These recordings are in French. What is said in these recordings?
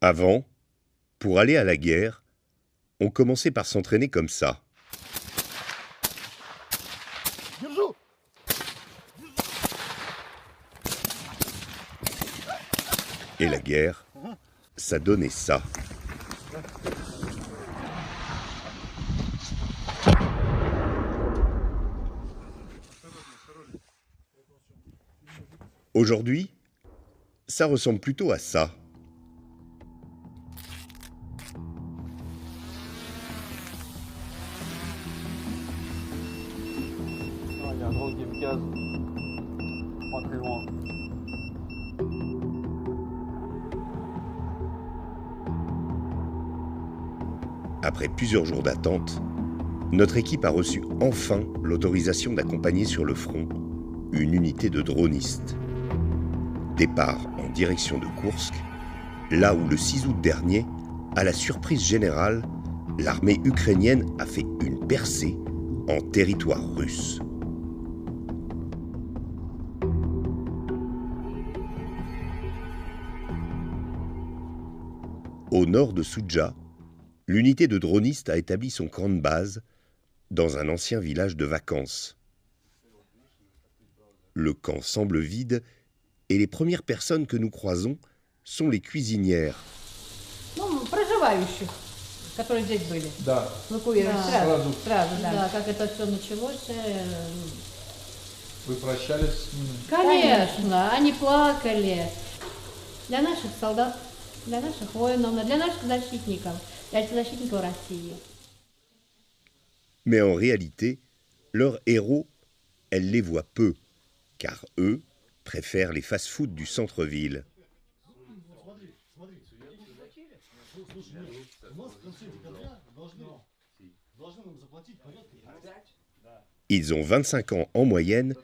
Avant, pour aller à la guerre, on commençait par s'entraîner comme ça. Et la guerre, ça donnait ça. Aujourd'hui, ça ressemble plutôt à ça. Il y a un drone qui me case. Pas très loin. Après plusieurs jours d'attente, notre équipe a reçu enfin l'autorisation d'accompagner sur le front une unité de dronistes. Départ en direction de Koursk, là où le 6 août dernier, à la surprise générale, l'armée ukrainienne a fait une percée en territoire russe. Au nord de Soudja, l'unité de dronistes a établi son camp de base dans un ancien village de vacances. Le camp semble vide et les premières personnes que nous croisons sont les cuisinières. Проживающих, которые здесь были. Да. Эвакуировали Сразу. сразу, да. Да, как это все началось. Вы прощались с ними? Конечно, они плакали. Для наших солдат, для наших воинов, для наших защитников, для защитников России. Mais en réalité, leurs héros, elles les voient peu, car eux préfèrent les fast-foods du centre-ville. Ils ont 25 ans en moyenne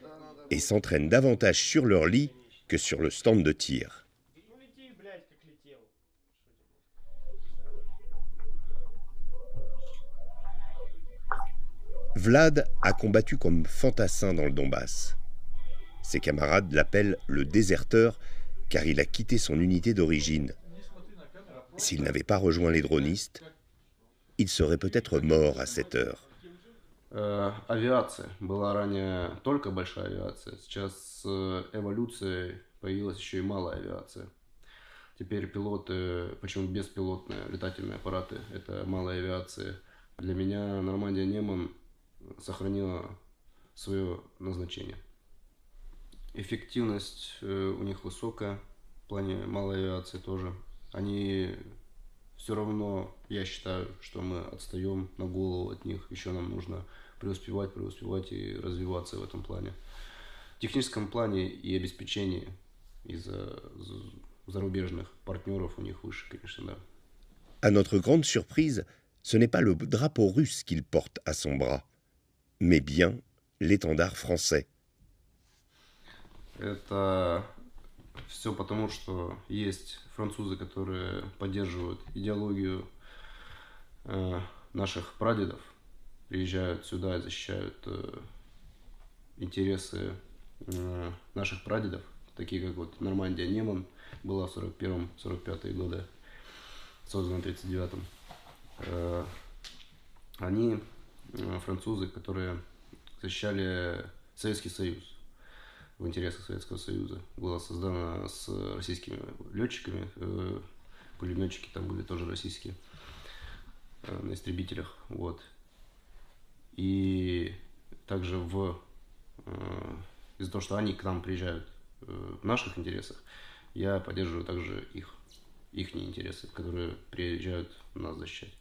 et s'entraînent davantage sur leur lit que sur le stand de tir. Vlad a combattu comme fantassin dans le Donbass. Ses camarades l'appellent le déserteur car il a quitté son unité d'origine. S'il n'avait pas rejoint les dronistes, il serait peut-être mort à cette heure. Авиация. Была ранее только большая авиация. Сейчас с эволюцией появилась еще и малая авиация. Теперь пилоты, почему беспилотные летательные аппараты, это малая авиация. Для меня Нормандия Неман сохранила свое назначение. Эффективность у них высокая, в плане малой авиации тоже. Они все равно, я считаю, что мы отстаем на голову от них. Еще нам нужно преуспевать и развиваться в этом плане. В техническом плане и обеспечении из-за зарубежных партнеров у них выше, конечно, да. À notre grande surprise, ce n'est pas le drapeau russe qu'il porte à son bras, mais bien l'étendard français. Это все потому, что есть французы, которые поддерживают идеологию наших прадедов, приезжают сюда и защищают интересы наших прадедов, такие как вот Нормандия Неман, была в 41-45 годы, создана в 39-м. Они французы, которые защищали Советский Союз. В интересах Советского Союза. Была создана с российскими летчиками, пулеметчики там были тоже российские, на истребителях, вот. И также из-за того, что они к нам приезжают в наших интересах, я поддерживаю также их интересы, которые приезжают нас защищать.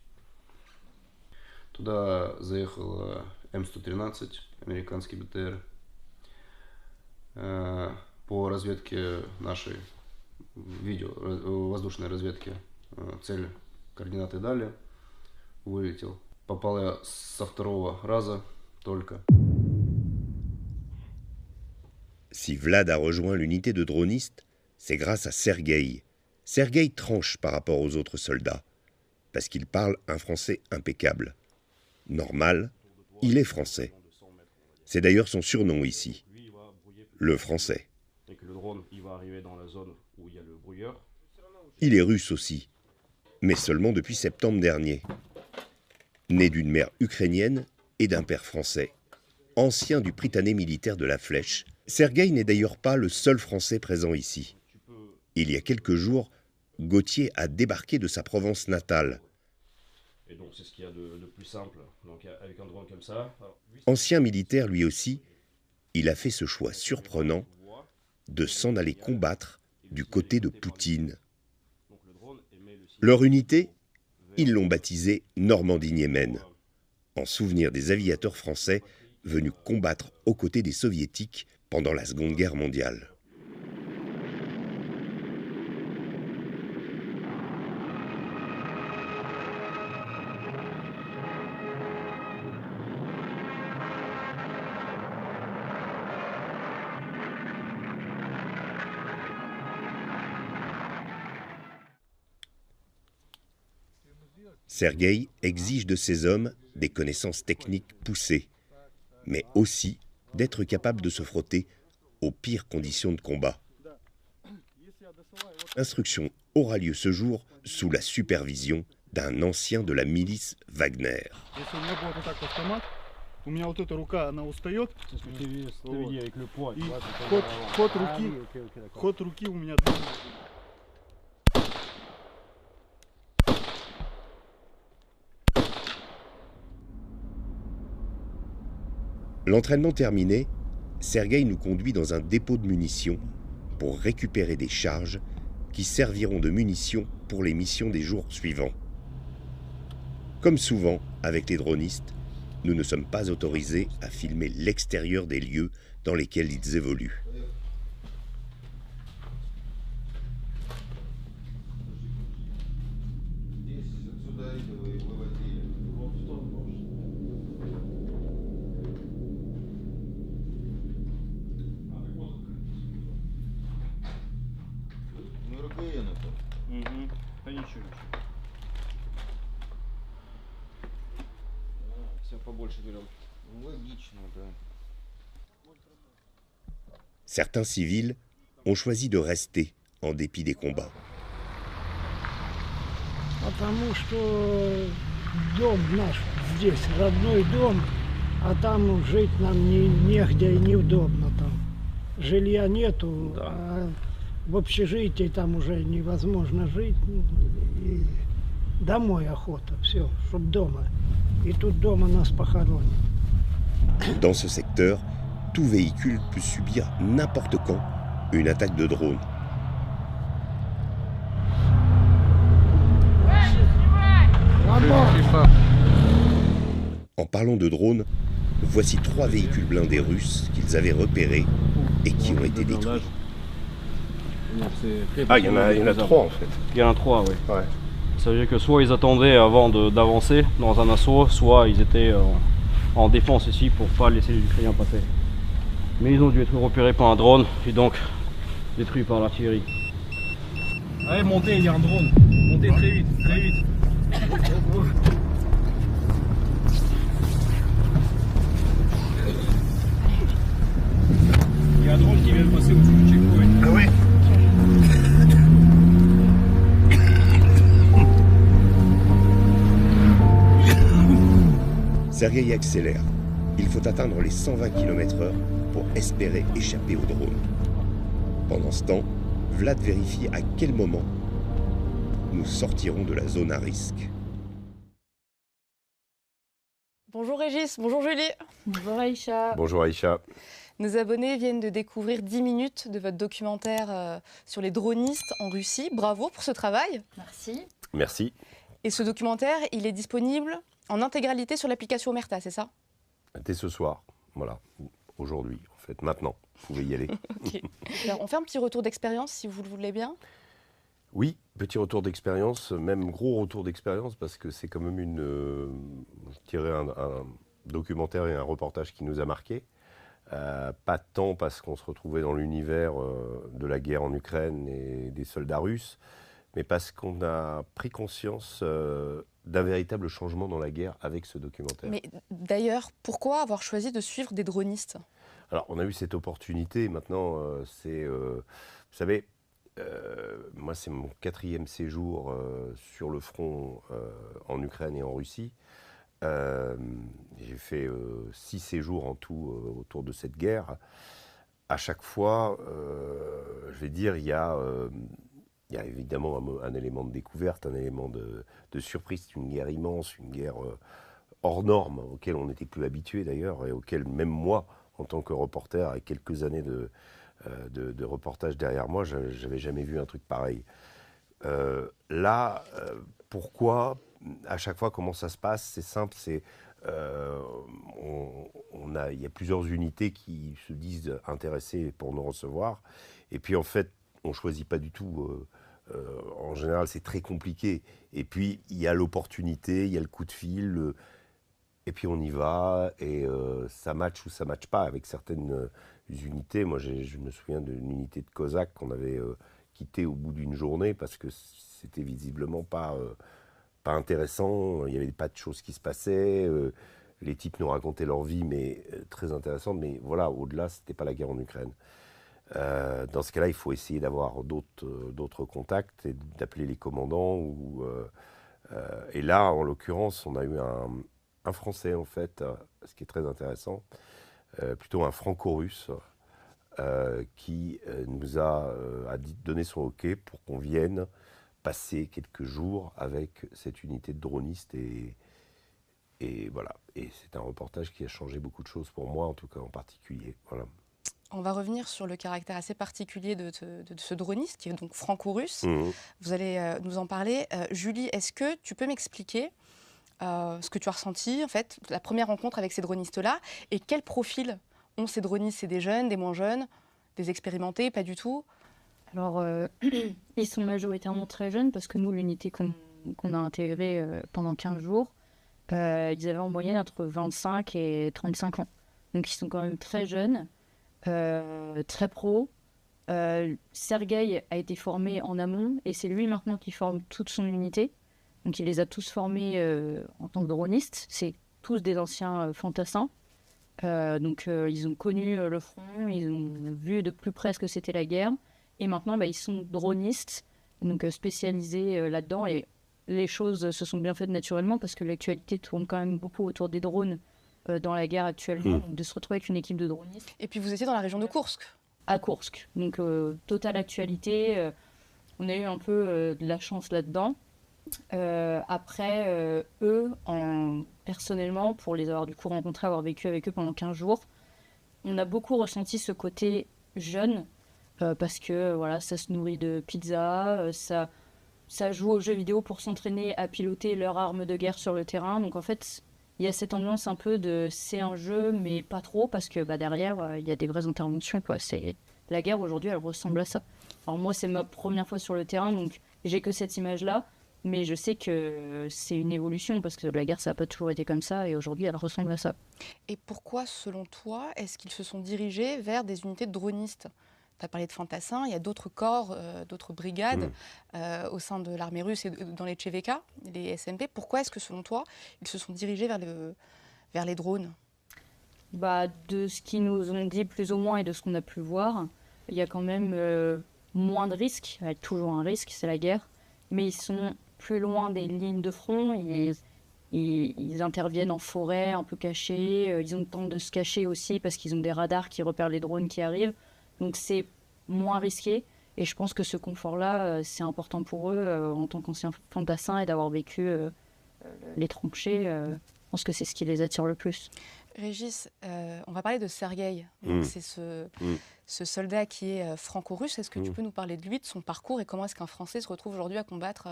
Туда заехала М113, американский БТР. По разведке нашей, воздушной разведки, цель, координаты дали, вылетел. Попал я со второго раза только. Si Vlad a rejoint l'unité de dronistes, c'est grâce à Sergueï. Sergueï tranche par rapport aux autres soldats, parce qu'il parle un français impeccable. Normal, il est français. C'est d'ailleurs son surnom ici. Le français. Et que le drone il va arriver dans la zone où il y a le brouilleur. Il est russe aussi. mais seulement depuis septembre dernier. Né d'une mère ukrainienne et d'un père français, ancien du Prytanée militaire de la Flèche, Sergueï n'est d'ailleurs pas le seul Français présent ici. Il y a quelques jours, Gauthier a débarqué de sa Provence natale. Et donc c'est ce qu'il y a de plus simple, donc avec un drone comme ça. Alors, Ancien militaire lui aussi, il a fait ce choix surprenant de s'en aller combattre du côté de Poutine. Leur unité, ils l'ont baptisée Normandie-Niemen, en souvenir des aviateurs français venus combattre aux côtés des soviétiques pendant la Seconde Guerre mondiale. Sergueï exige de ses hommes des connaissances techniques poussées, mais aussi d'être capable de se frotter aux pires conditions de combat. L'instruction aura lieu ce jour sous la supervision d'un ancien de la milice Wagner. У меня вот эта рука, она устает. c'est ce que tu t'avais dit avec le poids. И tu vois, c'est ход, comme- ход Ah руки, oui, ok, d'accord. ход руки у меня. L'entraînement terminé, Sergueï nous conduit dans un dépôt de munitions pour récupérer des charges qui serviront de munitions pour les missions des jours suivants. Comme souvent avec les dronistes, nous ne sommes pas autorisés à filmer l'extérieur des lieux dans lesquels ils évoluent. Да ничего, ничего. Все побольше берем. Логично, да. Certains civils ont choisi de rester en dépit des combats. Потому что дом наш здесь, родной дом, а там жить нам негде и неудобно там. Жилья нету, Да. а в общежитии там уже невозможно жить. И домой охота, все, чтоб дома. И тут дома нас похоронят. Dans ce secteur, tout véhicule peut subir n'importe quand une attaque de drone. En parlant de drones, voici 3 véhicules blindés russes qu'ils avaient repérés et qui ont été détruits. Ah, il y en a 3 en fait. Il y en a 3, oui. Ouais. Ça veut dire que soit ils attendaient avant d'avancer dans un assaut, soit ils étaient en défense ici pour pas laisser les Ukrainiens passer. Mais ils ont dû être repérés par un drone et donc détruits par l'artillerie. Allez, montez, il y a un drone. Montez très vite, très vite. Il y a un drone qui vient de passer au-dessus du checkpoint. Ah ouais. Sergueï accélère. Il faut atteindre les 120 km/h pour espérer échapper au drone. Pendant ce temps, Vlad vérifie à quel moment nous sortirons de la zone à risque. Bonjour Régis, bonjour Julie. Bonjour Aïcha. Bonjour Aïcha. Nos abonnés viennent de découvrir 10 minutes de votre documentaire sur les dronistes en Russie. Bravo pour ce travail. Merci. Merci. Et ce documentaire, il est disponible en intégralité sur l'application Omerta, c'est ça? Dès ce soir, voilà, aujourd'hui, en fait, maintenant, vous pouvez y aller. Ok. Alors, on fait un petit retour d'expérience si vous le voulez bien. Oui, petit retour d'expérience, même gros retour d'expérience, parce que c'est quand même je dirais un documentaire et un reportage qui nous a marqué. Pas tant parce qu'on se retrouvait dans l'univers de la guerre en Ukraine et des soldats russes, mais parce qu'on a pris conscience d'un véritable changement dans la guerre avec ce documentaire. Mais d'ailleurs, pourquoi avoir choisi de suivre des dronistes? Alors, on a eu cette opportunité, maintenant, vous savez, moi, c'est mon 4e séjour sur le front en Ukraine et en Russie. J'ai fait 6 séjours en tout autour de cette guerre. À chaque fois, je vais dire, il y a évidemment un élément de découverte, un élément de surprise. C'est une guerre immense, une guerre hors norme, auquel on n'était plus habitué d'ailleurs, et auquel même moi, en tant que reporter, avec quelques années de reportage derrière moi, j'avais jamais vu un truc pareil. Là, pourquoi, à chaque fois, comment ça se passe? C'est simple, il y a plusieurs unités qui se disent intéressées pour nous recevoir, et puis en fait, on ne choisit pas du tout. En général, c'est très compliqué. Et puis, il y a l'opportunité, il y a le coup de fil, et puis on y va, et ça match ou ça match pas avec certaines unités. Moi, je me souviens d'une unité de Cosaques qu'on avait quittée au bout d'une journée parce que c'était visiblement pas intéressant. Il n'y avait pas de choses qui se passaient. Les types nous racontaient leur vie, mais très intéressante. Mais voilà, au-delà, c'était pas la guerre en Ukraine. Dans ce cas-là, il faut essayer d'avoir d'autres contacts et d'appeler les commandants. Et là, en l'occurrence, on a eu un Français, en fait, ce qui est très intéressant, plutôt un franco-russe, qui nous a donné son OK pour qu'on vienne passer quelques jours avec cette unité de dronistes. Et voilà. Et c'est un reportage qui a changé beaucoup de choses pour moi, en tout cas en particulier. Voilà. On va revenir sur le caractère assez particulier de ce droniste, qui est donc franco-russe. Vous allez nous en parler. Julie, est-ce que tu peux m'expliquer ce que tu as ressenti, en fait, la première rencontre avec ces dronistes-là, et quel profil ont ces dronistes? C'est des jeunes, des moins jeunes, des expérimentés, pas du tout? Alors, ils sont majoritairement très jeunes, parce que nous, l'unité qu'on a intégrée pendant 15 jours, ils avaient en moyenne entre 25 et 35 ans. Donc, ils sont quand même très jeunes. Très pro. Sergueï a été formé en amont et c'est lui maintenant qui forme toute son unité. Donc il les a tous formés en tant que dronistes. C'est tous des anciens fantassins. Donc ils ont connu le front, ils ont vu de plus près ce que c'était la guerre. Et maintenant ils sont dronistes, donc spécialisés là-dedans. Et les choses se sont bien faites naturellement parce que l'actualité tourne quand même beaucoup autour des drones. Dans la guerre actuellement, de se retrouver avec une équipe de dronistes. Et puis vous étiez dans la région de Koursk. À Koursk, donc totale actualité. On a eu un peu de la chance là-dedans. Après, eux, personnellement, pour les avoir du coup rencontrés, avoir vécu avec eux pendant 15 jours, on a beaucoup ressenti ce côté jeune, parce que voilà, ça se nourrit de pizza, ça joue aux jeux vidéo pour s'entraîner à piloter leur arme de guerre sur le terrain. Donc en fait, il y a cette ambiance un peu de c'est un jeu, mais pas trop, parce que derrière, il y a des vraies interventions, quoi. La guerre, aujourd'hui, elle ressemble à ça. Alors moi, c'est ma première fois sur le terrain, donc j'ai que cette image-là, mais je sais que c'est une évolution, parce que la guerre, ça n'a pas toujours été comme ça, et aujourd'hui, elle ressemble à ça. Et pourquoi, selon toi, est-ce qu'ils se sont dirigés vers des unités de dronistes? Tu as parlé de fantassins, il y a d'autres corps, d'autres brigades au sein de l'armée russe et dans les Tchévéka, les SMP. Pourquoi est-ce que, selon toi, ils se sont dirigés vers les drones? De ce qu'ils nous ont dit plus ou moins et de ce qu'on a pu voir, il y a quand même moins de risques. Il y a toujours un risque, c'est la guerre. Mais ils sont plus loin des lignes de front. Ils interviennent en forêt, un peu cachés. Ils ont le temps de se cacher aussi parce qu'ils ont des radars qui repèrent les drones qui arrivent. Donc c'est moins risqué et je pense que ce confort-là, c'est important pour eux en tant qu'anciens fantassins et d'avoir vécu les tranchées. Je pense que c'est ce qui les attire le plus. Régis, on va parler de Sergueï. C'est ce soldat qui est franco-russe. Est-ce que tu peux nous parler de lui, de son parcours et comment est-ce qu'un Français se retrouve aujourd'hui à combattre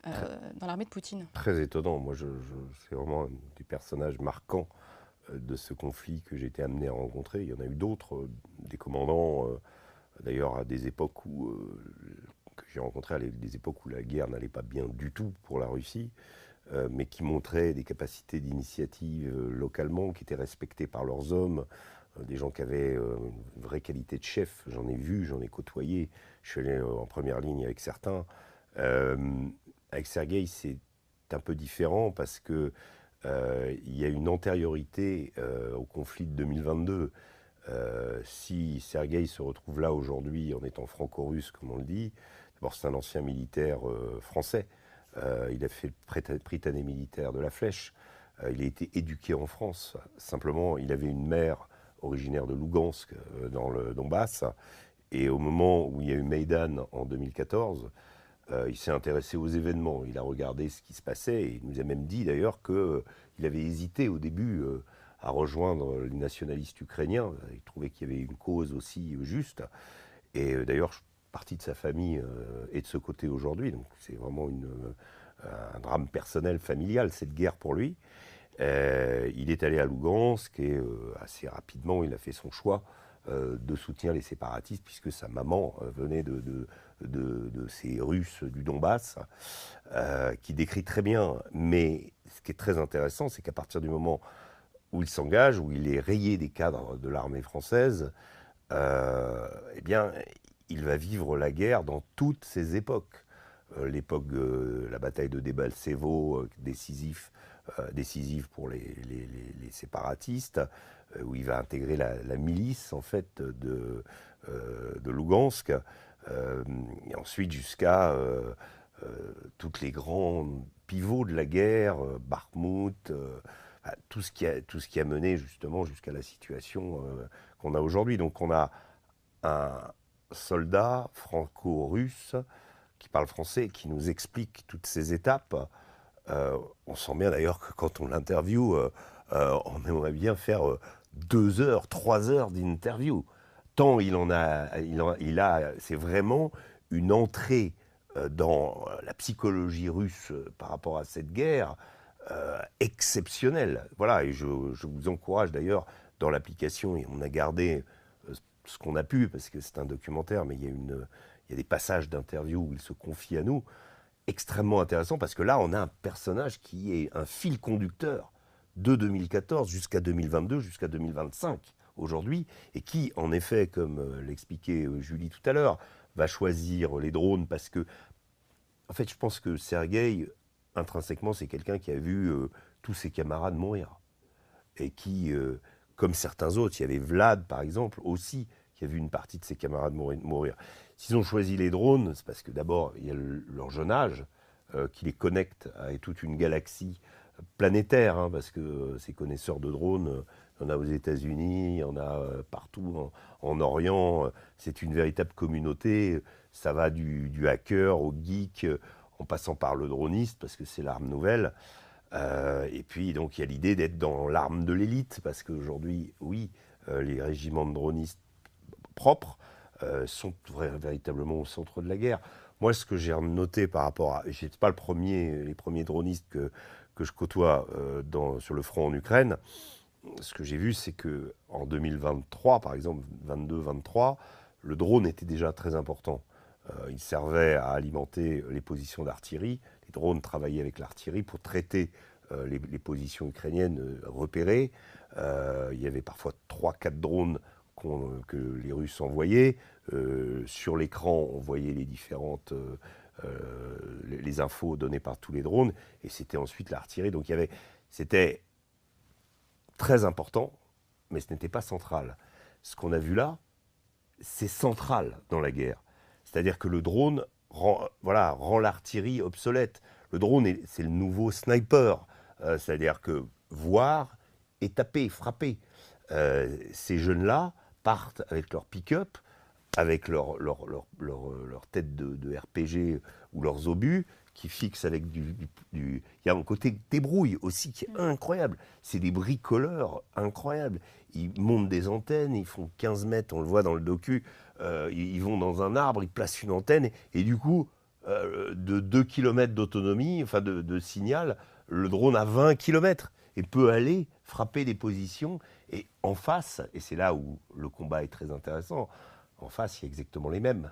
dans l'armée de Poutine? Très étonnant. Moi, c'est vraiment un des personnages marquants de ce conflit que j'ai été amené à rencontrer. Il y en a eu d'autres, des commandants, d'ailleurs à des époques que j'ai rencontrés, à des époques où la guerre n'allait pas bien du tout pour la Russie, mais qui montraient des capacités d'initiative localement, qui étaient respectées par leurs hommes, des gens qui avaient une vraie qualité de chef. J'en ai vu, j'en ai côtoyé, je suis allé en première ligne avec certains. Avec Sergueï, c'est un peu différent parce que il y a une antériorité au conflit de 2022 Si Sergueï se retrouve là aujourd'hui en étant franco-russe, comme on le dit, d'abord c'est un ancien militaire français. Il a fait le Prytanée militaire de la Flèche. Il a été éduqué en France. Simplement, il avait une mère originaire de Lougansk, dans le Donbass. Et au moment où il y a eu Maïdan en 2014, il s'est intéressé aux événements. Il a regardé ce qui se passait et il nous a même dit d'ailleurs qu'il avait hésité au début à rejoindre les nationalistes ukrainiens. Il trouvait qu'il y avait une cause aussi juste. Et d'ailleurs, partie de sa famille est de ce côté aujourd'hui. Donc c'est vraiment un drame personnel, familial, cette guerre pour lui. Il est allé à Lougansk et assez rapidement, il a fait son choix de soutenir les séparatistes, puisque sa maman venait de ces Russes du Donbass, qui décrit très bien. Mais ce qui est très intéressant, c'est qu'à partir du moment où il s'engage, où il est rayé des cadres de l'armée française, eh bien, il va vivre la guerre dans toutes ses époques. L'époque de la bataille de Debaltsevo, décisive pour les séparatistes, où il va intégrer la milice en fait de Lougansk, et ensuite jusqu'à tous les grands pivots de la guerre, Bakhmout, tout ce qui a mené justement jusqu'à la situation qu'on a aujourd'hui. Donc on a un soldat franco-russe qui parle français, qui nous explique toutes ces étapes. On sent bien d'ailleurs que quand on l'interviewe, on aimerait bien faire 2 heures, 3 heures d'interview. Tant c'est vraiment une entrée dans la psychologie russe par rapport à cette guerre exceptionnelle. Voilà, et je vous encourage d'ailleurs dans l'application, et on a gardé ce qu'on a pu, parce que c'est un documentaire, mais il y a des passages d'interview où il se confie à nous, extrêmement intéressant, parce que là, on a un personnage qui est un fil conducteur de 2014 jusqu'à 2022, jusqu'à 2025 aujourd'hui, et qui, en effet, comme l'expliquait Julie tout à l'heure, va choisir les drones parce que, en fait, je pense que Sergueï, intrinsèquement, c'est quelqu'un qui a vu tous ses camarades mourir. Et qui, comme certains autres, il y avait Vlad, par exemple, aussi, qui a vu une partie de ses camarades mourir. S'ils ont choisi les drones, c'est parce que d'abord, il y a leur jeune âge qui les connecte à toute une galaxie planétaire, hein, parce que ces connaisseurs de drones, il y en a aux États-Unis, il y en a partout en Orient. C'est une véritable communauté. Ça va du hacker au geek, en passant par le droniste, parce que c'est l'arme nouvelle. Et puis, donc, il y a l'idée d'être dans l'arme de l'élite, parce qu'aujourd'hui, oui, les régiments de dronistes propres sont véritablement au centre de la guerre. Moi, ce que j'ai noté par rapport à... Je n'étais pas les premiers dronistes que je côtoie sur le front en Ukraine. Ce que j'ai vu, c'est qu'en 2023, par exemple, 22-23, le drone était déjà très important. Il servait à alimenter les positions d'artillerie. Les drones travaillaient avec l'artillerie pour traiter les positions ukrainiennes repérées. Il y avait parfois 3-4 drones que les Russes envoyaient. Sur l'écran, on voyait les différentes les infos données par tous les drones, et c'était ensuite l'artillerie. Donc c'était très important, mais ce n'était pas central. Ce qu'on a vu là, c'est central dans la guerre. C'est-à-dire que le drone rend l'artillerie obsolète. Le drone, c'est le nouveau sniper. C'est-à-dire que voir et taper, frapper. Ces jeunes-là partent avec leur pick-up, avec leur tête de RPG ou leurs obus, qui fixent avec il y a un côté débrouille aussi qui est incroyable. C'est des bricoleurs incroyables. Ils montent des antennes, ils font 15 mètres, on le voit dans le docu, ils vont dans un arbre, ils placent une antenne, et du coup, de 2 km d'autonomie, enfin de signal, le drone a 20 km et peut aller frapper des positions. Et en face, et c'est là où le combat est très intéressant, en face, il y a exactement les mêmes.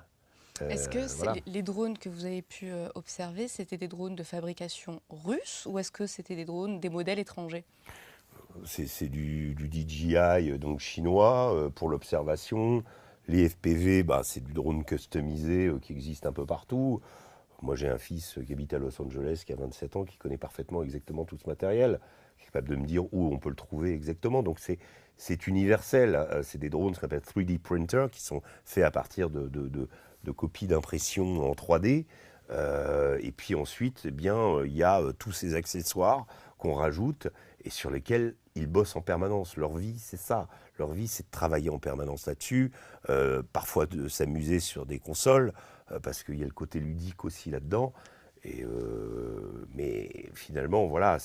Est-ce que les drones que vous avez pu observer, c'était des drones de fabrication russe, ou est-ce que c'était des modèles étrangers ? C'est du DJI, donc chinois, pour l'observation. Les FPV, c'est du drone customisé qui existe un peu partout. Moi, j'ai un fils qui habite à Los Angeles, qui a 27 ans, qui connaît parfaitement exactement tout ce matériel, qui est capable de me dire où on peut le trouver exactement. Donc, c'est universel. C'est des drones, ce qu'on appelle 3D printers, qui sont faits à partir de copies d'impression en 3D. Et puis ensuite, eh bien, il y a tous ces accessoires qu'on rajoute et sur lesquels ils bossent en permanence. Leur vie, c'est ça. Leur vie, c'est de travailler en permanence là-dessus, parfois de s'amuser sur des consoles, parce qu'il y a le côté ludique aussi là-dedans. Mais finalement, voilà,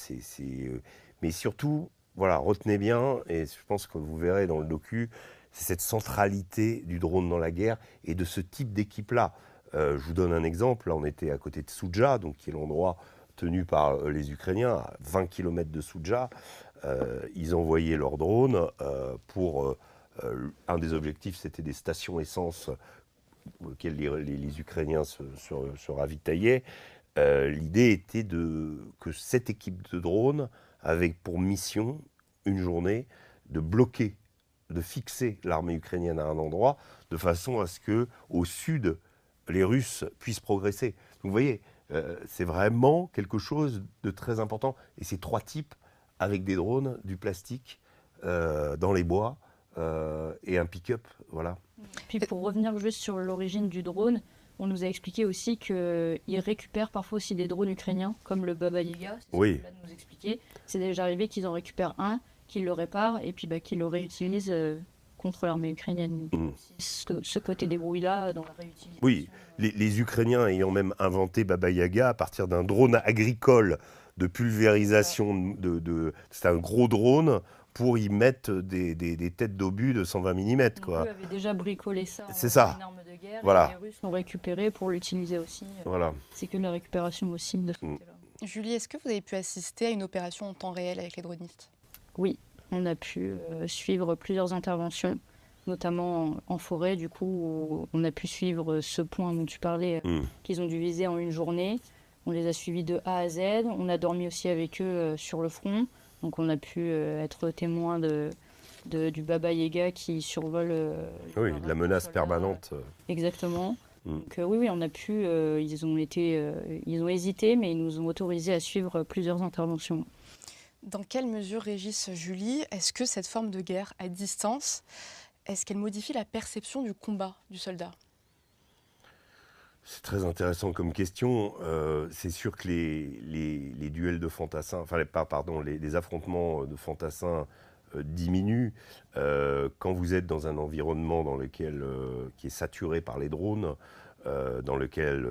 mais surtout, voilà, retenez bien, et je pense que vous verrez dans le docu, c'est cette centralité du drone dans la guerre et de ce type d'équipe-là. Je vous donne un exemple. Là, on était à côté de Soudja, donc qui est l'endroit tenu par les Ukrainiens, à 20 km de Soudja. Ils envoyaient leurs drones pour... un des objectifs, c'était des stations essence auxquelles les Ukrainiens se ravitaillaient. L'idée était que cette équipe de drones avait pour mission, une journée, de bloquer, de fixer l'armée ukrainienne à un endroit, de façon à ce qu'au sud, les Russes puissent progresser. Donc vous voyez, c'est vraiment quelque chose de très important. Et c'est 3 types avec des drones, du plastique, dans les bois et un pick-up, voilà. Puis pour revenir juste sur l'origine du drone, on nous a expliqué aussi qu'ils récupèrent parfois aussi des drones ukrainiens, comme le Baba Yaga. C'est oui. ce que nous expliquer. C'est déjà arrivé qu'ils en récupèrent un, qu'ils le réparent et puis qu'ils le réutilisent contre l'armée ukrainienne. Ce côté débrouille-là dans la réutilisation. Oui, les Ukrainiens ayant même inventé Baba Yaga à partir d'un drone agricole de pulvérisation. C'est un gros drone pour y mettre des têtes d'obus de 120 mm. Quoi. Eux avaient déjà bricolé ça en arme de guerre voilà. Et les Russes l'ont récupéré pour l'utiliser aussi. Voilà. C'est que la récupération possible de ce côté-là. Julie, est-ce que vous avez pu assister à une opération en temps réel avec les dronistes? Oui, on a pu suivre plusieurs interventions, notamment en forêt, du coup, où on a pu suivre ce point dont tu parlais, qu'ils ont dû viser en une journée. On les a suivis de A à Z. On a dormi aussi avec eux sur le front. Donc on a pu être témoin du Baba Yaga qui survole... oui, de la menace permanente. Exactement. Donc oui, on a pu... ils ont hésité, mais ils nous ont autorisé à suivre plusieurs interventions. Dans quelle mesure, Régis, Julie, est-ce que cette forme de guerre à distance, est-ce qu'elle modifie la perception du combat du soldat? C'est très intéressant comme question. C'est sûr que les duels de fantassins, les affrontements de fantassins diminuent quand vous êtes dans un environnement qui est saturé par les drones, dans lequel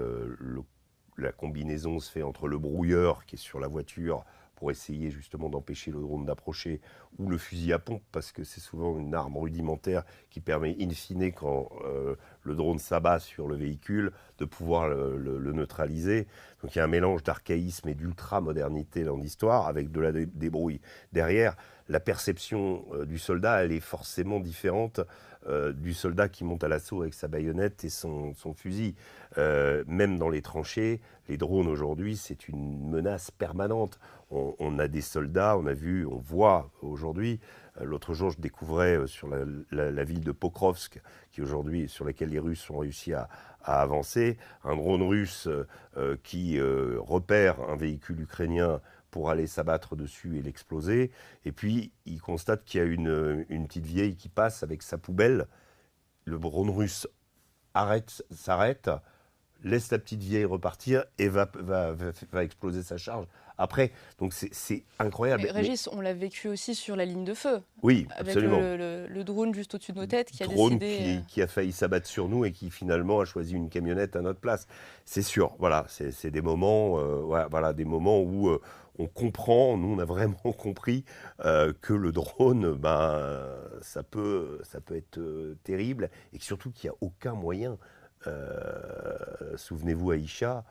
la combinaison se fait entre le brouilleur qui est sur la voiture pour essayer justement d'empêcher le drone d'approcher, ou le fusil à pompe, parce que c'est souvent une arme rudimentaire qui permet in fine, quand le drone s'abat sur le véhicule, de pouvoir le neutraliser. Donc il y a un mélange d'archaïsme et d'ultra-modernité dans l'histoire, avec de la débrouille. Derrière, la perception du soldat, elle est forcément différente du soldat qui monte à l'assaut avec sa baïonnette et son fusil. Même dans les tranchées, les drones aujourd'hui, c'est une menace permanente. On a des soldats, on voit aujourd'hui, l'autre jour je découvrais sur la ville de Pokrovsk, qui aujourd'hui, sur laquelle les Russes ont réussi à avancer, un drone russe qui repère un véhicule ukrainien pour aller s'abattre dessus et l'exploser. Et puis, il constate qu'il y a une petite vieille qui passe avec sa poubelle. Le drone russe s'arrête, laisse la petite vieille repartir et va exploser sa charge. Après, donc c'est incroyable. Mais Régis, on l'a vécu aussi sur la ligne de feu. Oui, avec absolument. Le drone juste au-dessus de nos têtes qui a drone décidé... qui a failli s'abattre sur nous et qui finalement a choisi une camionnette à notre place. C'est sûr, voilà, c'est des moments, des moments où on comprend, nous on a vraiment compris que le drone, ça peut être terrible, et surtout qu'il n'y a aucun moyen, souvenez-vous Aïcha,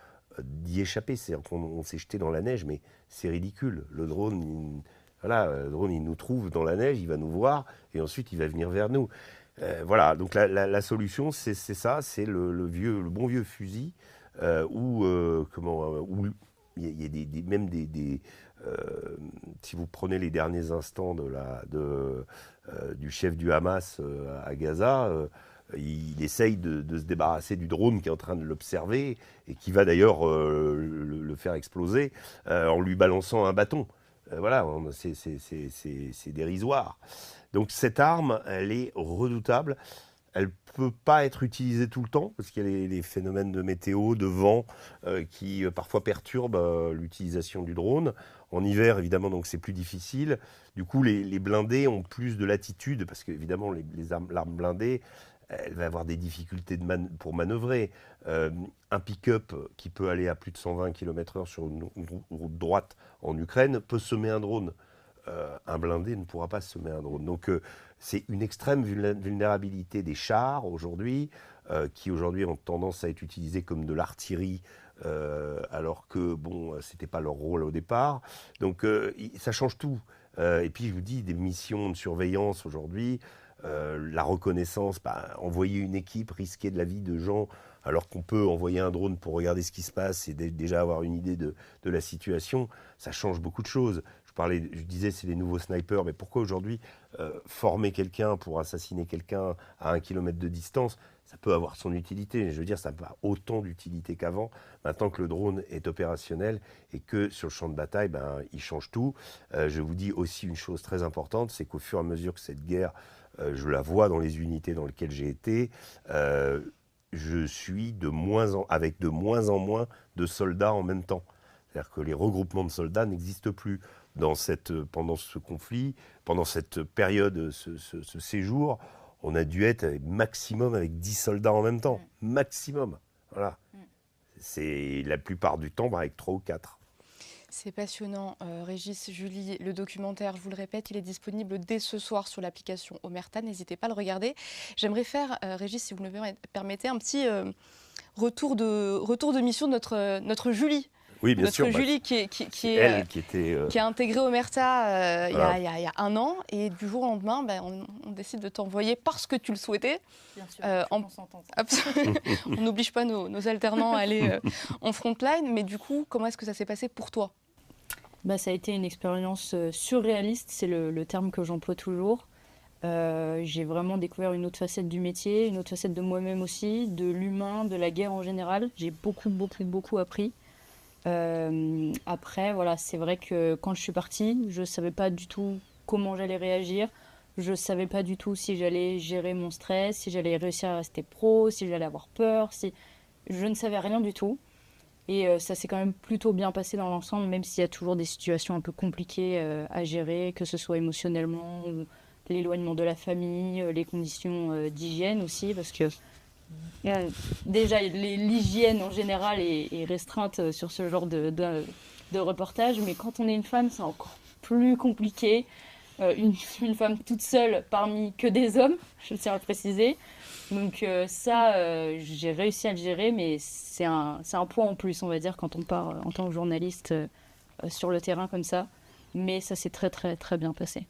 d'y échapper. C'est-à-dire qu'on s'est jeté dans la neige, mais c'est ridicule. Le drone, il nous trouve dans la neige, il va nous voir, et ensuite il va venir vers nous. Voilà, donc la solution, c'est ça, c'est le bon vieux fusil, où il y a même si vous prenez les derniers instants du chef du Hamas à Gaza, il essaye de se débarrasser du drone qui est en train de l'observer et qui va d'ailleurs le faire exploser en lui balançant un bâton. Voilà, c'est dérisoire. Donc cette arme, elle est redoutable. Elle ne peut pas être utilisée tout le temps parce qu'il y a les phénomènes de météo, de vent qui parfois perturbent l'utilisation du drone. En hiver, évidemment, donc c'est plus difficile. Du coup, les blindés ont plus de latitude parce qu'évidemment, l'arme blindée, elle va avoir des difficultés pour manœuvrer. Un pick-up qui peut aller à plus de 120 km/h sur une route droite en Ukraine peut semer un drone. Un blindé ne pourra pas semer un drone. Donc c'est une extrême vulnérabilité des chars aujourd'hui, qui aujourd'hui ont tendance à être utilisés comme de l'artillerie, alors que bon, c'était pas leur rôle au départ. Donc ça change tout. Et puis je vous dis, des missions de surveillance aujourd'hui, la reconnaissance, envoyer une équipe, risquer de la vie de gens, alors qu'on peut envoyer un drone pour regarder ce qui se passe et déjà avoir une idée de la situation, ça change beaucoup de choses. Je disais, c'est les nouveaux snipers, mais pourquoi aujourd'hui former quelqu'un pour assassiner quelqu'un à 1 kilomètre de distance, ça peut avoir son utilité. Je veux dire, ça n'a pas autant d'utilité qu'avant, maintenant que le drone est opérationnel et que sur le champ de bataille, il change tout. Je vous dis aussi une chose très importante, c'est qu'au fur et à mesure que cette guerre, je la vois dans les unités dans lesquelles j'ai été, je suis avec de moins en moins de soldats en même temps. C'est-à-dire que les regroupements de soldats n'existent plus. Pendant ce conflit, pendant cette période, ce séjour, on a dû être maximum avec 10 soldats en même temps. Maximum. Voilà. C'est la plupart du temps avec 3 ou 4. C'est passionnant, Régis, Julie. Le documentaire, je vous le répète, il est disponible dès ce soir sur l'application Omerta. N'hésitez pas à le regarder. J'aimerais faire, Régis, si vous me permettez, un petit retour de mission de notre Julie. Oui, bien sûr. Notre Julie qui a intégré Omerta il y a 1 an, et du jour au lendemain, on décide de t'envoyer parce que tu le souhaitais. Bien sûr, on n'oblige pas nos alternants à aller en frontline, mais du coup, comment est-ce que ça s'est passé pour toi ? Ça a été une expérience surréaliste, c'est le terme que j'emploie toujours. J'ai vraiment découvert une autre facette du métier, une autre facette de moi-même aussi, de l'humain, de la guerre en général. J'ai beaucoup appris. Après, voilà, c'est vrai que quand je suis partie, je ne savais pas du tout comment j'allais réagir. Je ne savais pas du tout si j'allais gérer mon stress, si j'allais réussir à rester pro, si j'allais avoir peur. Je ne savais rien du tout. Et ça s'est quand même plutôt bien passé dans l'ensemble, même s'il y a toujours des situations un peu compliquées à gérer, que ce soit émotionnellement, ou l'éloignement de la famille, les conditions d'hygiène aussi, parce que déjà, l'hygiène en général est restreinte sur ce genre de reportage, mais quand on est une femme, c'est encore plus compliqué. Une femme toute seule parmi que des hommes, je tiens à le préciser. Donc j'ai réussi à le gérer, mais c'est un poids en plus, on va dire, quand on part en tant que journaliste sur le terrain comme ça. Mais ça s'est très très très bien passé.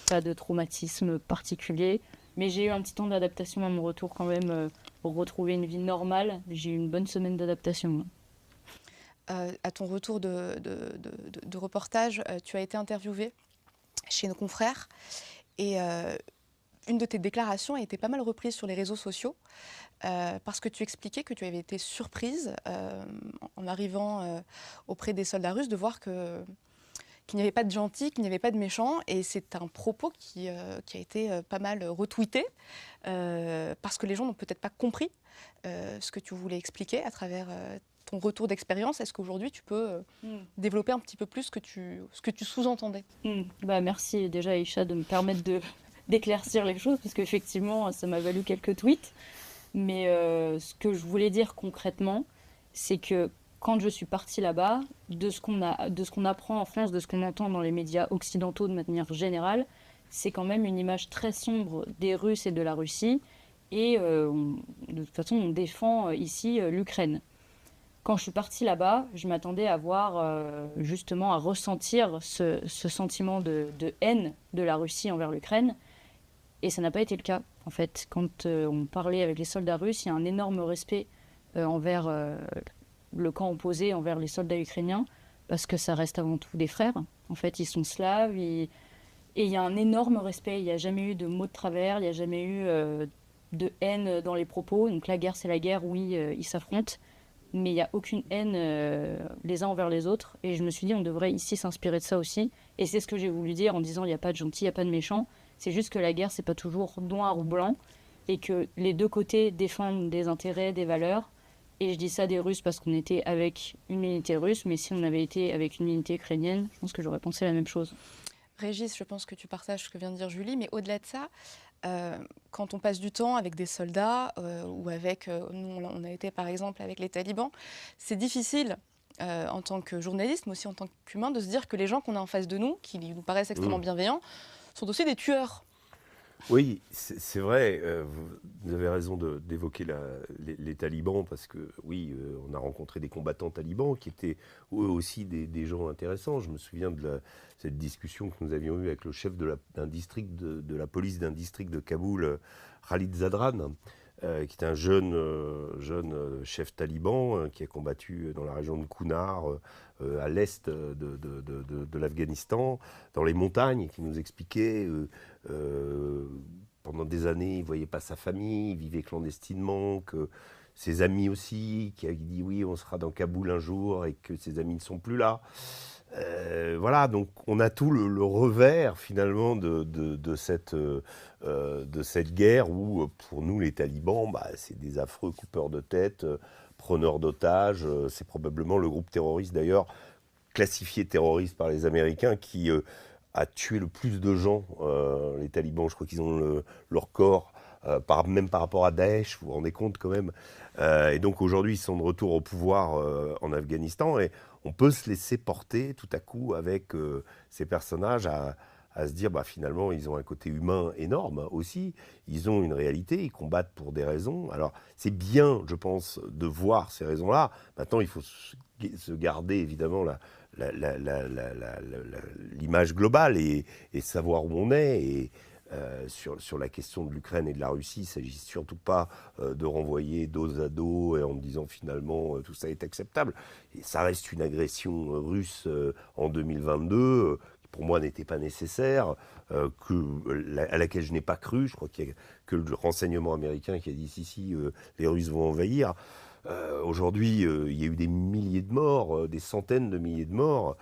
Pas de traumatisme particulier. Mais j'ai eu un petit temps d'adaptation à mon retour quand même pour retrouver une vie normale. J'ai eu une bonne semaine d'adaptation. À ton retour de reportage, tu as été interviewée chez nos confrères et une de tes déclarations a été pas mal reprise sur les réseaux sociaux parce que tu expliquais que tu avais été surprise en arrivant auprès des soldats russes de voir qu'il n'y avait pas de gentils, qu'il n'y avait pas de méchants, et c'est un propos qui a été pas mal retweeté, parce que les gens n'ont peut-être pas compris ce que tu voulais expliquer à travers ton retour d'expérience. Est-ce qu'aujourd'hui tu peux développer un petit peu plus ce que tu sous-entendais ? Merci déjà Aïcha de me permettre d'éclaircir les choses, parce qu'effectivement ça m'a valu quelques tweets, mais ce que je voulais dire concrètement, c'est que quand je suis partie là-bas, de ce qu'on apprend en France, de ce qu'on entend dans les médias occidentaux de manière générale, c'est quand même une image très sombre des Russes et de la Russie. Et de toute façon, on défend ici l'Ukraine. Quand je suis partie là-bas, je m'attendais à voir justement à ressentir ce sentiment de haine de la Russie envers l'Ukraine. Et ça n'a pas été le cas. En fait, quand on parlait avec les soldats russes, il y a un énorme respect envers le camp opposé, envers les soldats ukrainiens, parce que ça reste avant tout des frères. En fait, ils sont slaves, et il y a un énorme respect. Il n'y a jamais eu de mots de travers, il n'y a jamais eu de haine dans les propos. Donc la guerre, c'est la guerre, oui, ils s'affrontent, mais il n'y a aucune haine les uns envers les autres. Et je me suis dit, on devrait ici s'inspirer de ça aussi. Et c'est ce que j'ai voulu dire en disant, il n'y a pas de gentils, il n'y a pas de méchants. C'est juste que la guerre, c'est pas toujours noir ou blanc, et que les deux côtés défendent des intérêts, des valeurs. Et je dis ça des Russes parce qu'on était avec une unité russe, mais si on avait été avec une unité ukrainienne, je pense que j'aurais pensé la même chose. Régis, je pense que tu partages ce que vient de dire Julie, mais au-delà de ça, quand on passe du temps avec des soldats ou avec, nous on a été par exemple avec les talibans, c'est difficile en tant que journaliste, mais aussi en tant qu'humain, de se dire que les gens qu'on a en face de nous, qui nous paraissent extrêmement bienveillants, sont aussi des tueurs. Oui, c'est vrai, vous avez raison d'évoquer les talibans, parce que oui, on a rencontré des combattants talibans qui étaient eux aussi des gens intéressants. Je me souviens de cette discussion que nous avions eue avec le chef d'un district de la police d'un district de Kaboul, Khalid Zadran, qui était un jeune chef taliban qui a combattu dans la région de Kunar, à l'est de l'Afghanistan, dans les montagnes, et qui nous expliquait pendant des années, il ne voyait pas sa famille, il vivait clandestinement, que ses amis aussi, qui avaient dit oui, on sera dans Kaboul un jour, et que ses amis ne sont plus là. Voilà, donc on a tout le revers finalement de cette guerre où pour nous les talibans, c'est des affreux coupeurs de tête, preneurs d'otages. C'est probablement le groupe terroriste d'ailleurs classifié terroriste par les Américains qui a tué le plus de gens. Les talibans, je crois qu'ils ont leur corps même par rapport à Daesh, vous vous rendez compte quand même. Et donc aujourd'hui ils sont de retour au pouvoir en Afghanistan, et on peut se laisser porter tout à coup avec ces personnages à se dire finalement ils ont un côté humain énorme aussi, ils ont une réalité, ils combattent pour des raisons. Alors c'est bien, je pense, de voir ces raisons-là. Maintenant il faut se garder évidemment l'image globale et savoir où on est. Et sur la question de l'Ukraine et de la Russie, il ne s'agit surtout pas de renvoyer dos à dos et en disant finalement tout ça est acceptable. Et ça reste une agression russe en 2022 qui pour moi n'était pas nécessaire, à laquelle je n'ai pas cru. Je crois qu'il n'y a que le renseignement américain qui a dit si, les Russes vont envahir. Aujourd'hui, il y a eu des milliers de morts, des centaines de milliers de morts.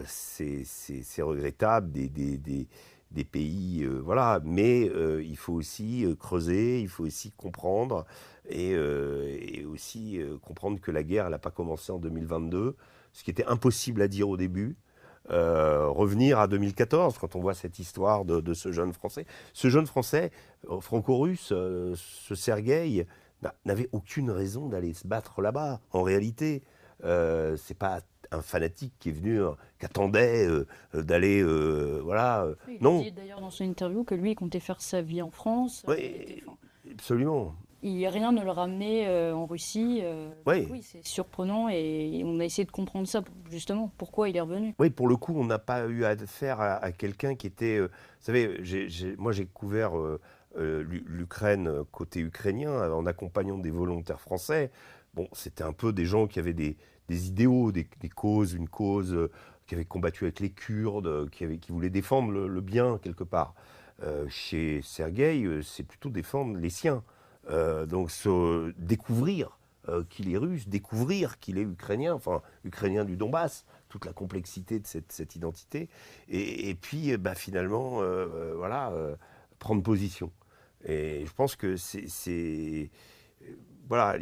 C'est regrettable, des pays, voilà. Mais il faut aussi creuser, il faut aussi comprendre, et aussi comprendre que la guerre, elle n'a pas commencé en 2022, ce qui était impossible à dire au début. Revenir à 2014, quand on voit cette histoire de ce jeune Français. Ce jeune Français, franco-russe, ce Sergueï, n'avait aucune raison d'aller se battre là-bas. En réalité, c'est pas un fanatique qui est venu, qui attendait d'aller, voilà. Oui, non. Il a dit d'ailleurs dans son interview que lui, il comptait faire sa vie en France. Oui, absolument. Rien ne le ramenait en Russie. Oui. Oui, c'est surprenant, et on a essayé de comprendre ça, justement, pourquoi il est revenu. Oui, pour le coup, on n'a pas eu affaire à quelqu'un qui était... vous savez, moi j'ai couvert l'Ukraine côté ukrainien en accompagnant des volontaires français. Bon, c'était un peu des gens qui avaient des idéaux, des causes, une cause, qui avaient combattu avec les Kurdes, qui voulaient défendre le bien quelque part. Chez Sergueï, c'est plutôt défendre les siens. Donc découvrir qu'il est russe, découvrir qu'il est ukrainien, enfin ukrainien du Donbass, toute la complexité de cette identité, et puis finalement voilà, prendre position. Et je pense que voilà,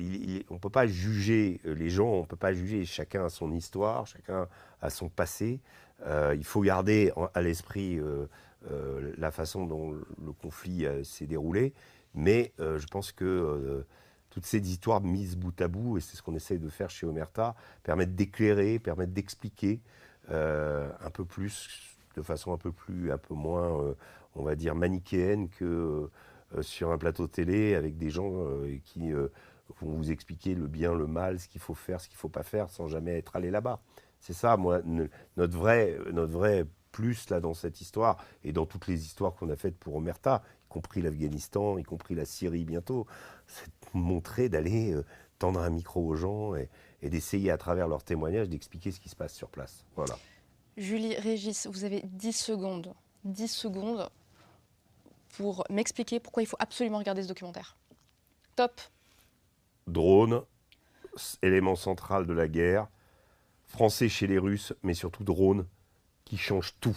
on ne peut pas juger les gens, on ne peut pas juger, chacun a son histoire, chacun a son passé. Il faut garder à l'esprit la façon dont le conflit s'est déroulé. Mais je pense que toutes ces histoires mises bout à bout, et c'est ce qu'on essaye de faire chez Omerta, permettent d'éclairer, permettent d'expliquer un peu plus, de façon un peu moins, on va dire, manichéenne que sur un plateau télé avec des gens qui vont vous expliquer le bien, le mal, ce qu'il faut faire, ce qu'il ne faut pas faire, sans jamais être allé là-bas. C'est ça, moi, notre vrai plus là dans cette histoire, et dans toutes les histoires qu'on a faites pour Omerta, y compris l'Afghanistan, y compris la Syrie bientôt, c'est de montrer, d'aller tendre un micro aux gens et d'essayer à travers leurs témoignages d'expliquer ce qui se passe sur place. Voilà. Julie, Régis, vous avez 10 secondes. 10 secondes pour m'expliquer pourquoi il faut absolument regarder ce documentaire. Top. Drone, élément central de la guerre, français chez les Russes, mais surtout drone, qui change tout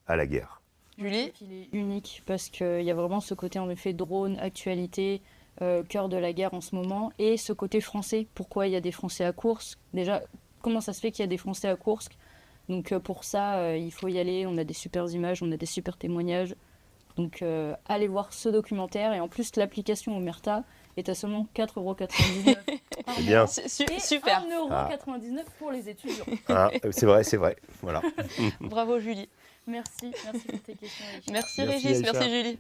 à la guerre. Julie ? Il est unique parce qu'il y a vraiment ce côté en effet drone, actualité, cœur de la guerre en ce moment, et ce côté français. Pourquoi il y a des Français à Koursk ? Déjà, comment ça se fait qu'il y a des Français à Koursk ? Donc pour ça, il faut y aller, on a des super images, on a des super témoignages. Donc allez voir ce documentaire, et en plus l'application Omerta est à seulement 4,99 €. C'est bien. Super. 1,99 € pour les étudiants. Ah, c'est vrai. Voilà. Bravo Julie. Merci pour tes questions. Merci Merci, Régis, Aïcha. merci Julie.